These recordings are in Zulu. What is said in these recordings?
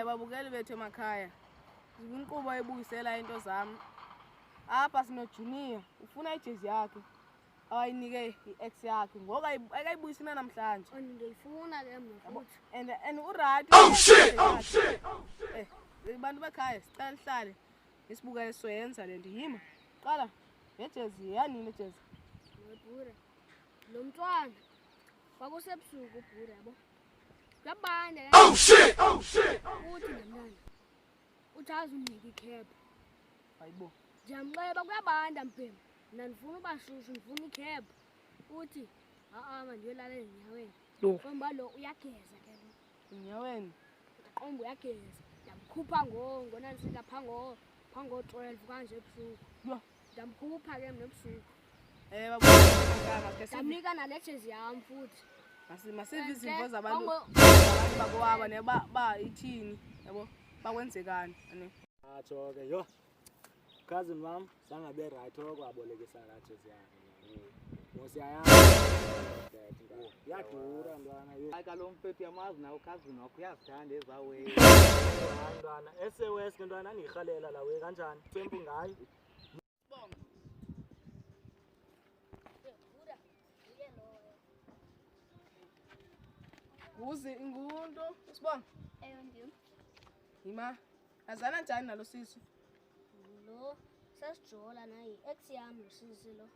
babukeli bethu emakhaya. Inkqubo ebuyisela into zami. Apha sino-Junior, ufuna ijezi yakhe. Awayinike i-ex yakhe. Ngoku akayibuyisina namhlanje. Ndiyifuna ke mna futhi. And urayithi. Oh shit. Bantu bekhaya sicela lihlale. Isibuka soyenza le nto yima. Qala ngejezi yanini ijezi. Bhura. Lo mntwana kwakusebusuku ubhura yabo. Kuyabanda ke. Oh shit. Uthi nomntwana. Uthaza unike ikhep. Hayibo. Ndiyamxeba kuyabanda mpembe. Mina ndifuna ubashushu ndifuna ikhep. Uthi mandiyolala ezinyaweni. Ngoba lo uyageza ke lo. Enyaweni. Qombo uyageza. Ndamkhupha ngona nisika phango 12 kanje ebusuku. Ndamkhupha ke mina ebusuku. Babukela ndamnika nale jezi yami futhi. Masive izimvo zabantu bakowaba neba ithini yabo bakwenzekani ane. Atsho ke yo. Cousin mom sangabe right okwabolekisa la jezi yakhe. Ngosiyayazi. Yadura ntwana yo. Kalo mfethu yamazi nawo cousin wakho uyazithanda ezawe. Ntwana SWS ntwana nirhalela la we kanjani? Tempu ngayo. Uzi ingunto usibona? Ndim. Yima. Azana njani nalo sisi? Lo sasijola naye ex yami lo sisi lo.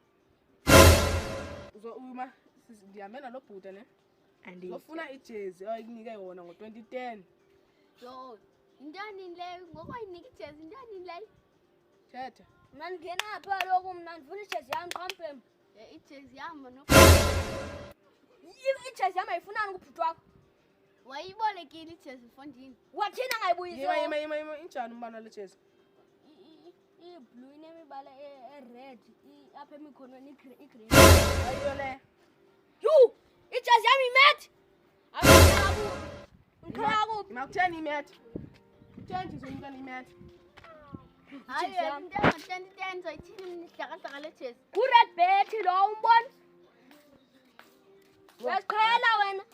Uma ndiyamena lo bhuta ne? Uzofuna ijezi ayikunike yona ngo-2010. Yo, intani le ngokuyinika ijezi intani le? Thetha. Mina ngena apha lokho mina ndifuna ijezi yami qampem. Ijezi yami no. Ijezi yami ayifunani kubhuti wakho. Wayibolekile ijezi mfondini. Wathina ngayibuyisa. Yima injani umbana le jezi? I-blue inemibala e-red, apha emikhonweni i-green. Ayiyo le. Yu! Ijezi yami imet. Ngikhaku. Makutheni imet. Utheni umntwana imet. Hayi, into engo-2010 zoyithini mina ihlaka le jezi. Ku-red bet lo umbona? Uyaziqhela wena.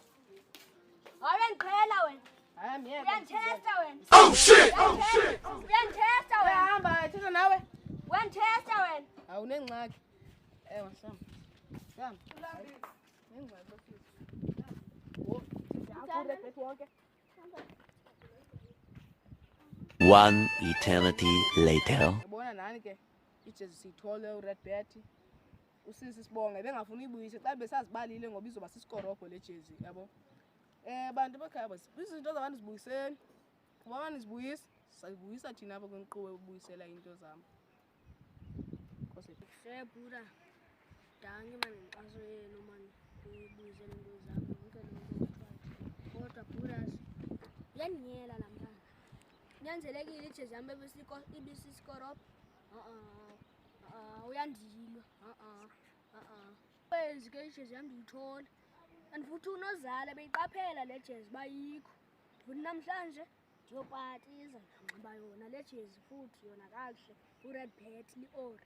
Hayi ngiqhela wena. Hayi miyeke. Uyantesta wena. Oh shit. Uyantesta wena. Hamba thetha nawe. Uyantesta wena. Awunengxaki. Hlamba. Nengxaki bafika. Red bet wonke. One eternity later. Yabona nani ke ijezi siyithole ured bet. Usisi sibonga bengafuna uyibuyise xa besazibalile ngoba izoba sisikorobho le jezi yabo. Bantu bekhaya izinto zabantu zibuyiseni. Ngoba abantu zibuyisa sayibuyisa thina apha kwenkqubo ebuyisela into zami. Khose Sebura. Danke manje ngiqaso yena manje uyibuyisela into zami yonke lento. Kodwa buras. Yaniyela namhlanje. Nyanzelekile ijezi yami ibisisikorob. Uyandilwa. Wenzi ke ijezi yami ndiyithola. Andifuthi unozala beyiqaphela le jezi bayikho. Futhi namhlanje ndiyopatiza ngiba yona le jezi futhi yona kahle. U-red bet li-ori.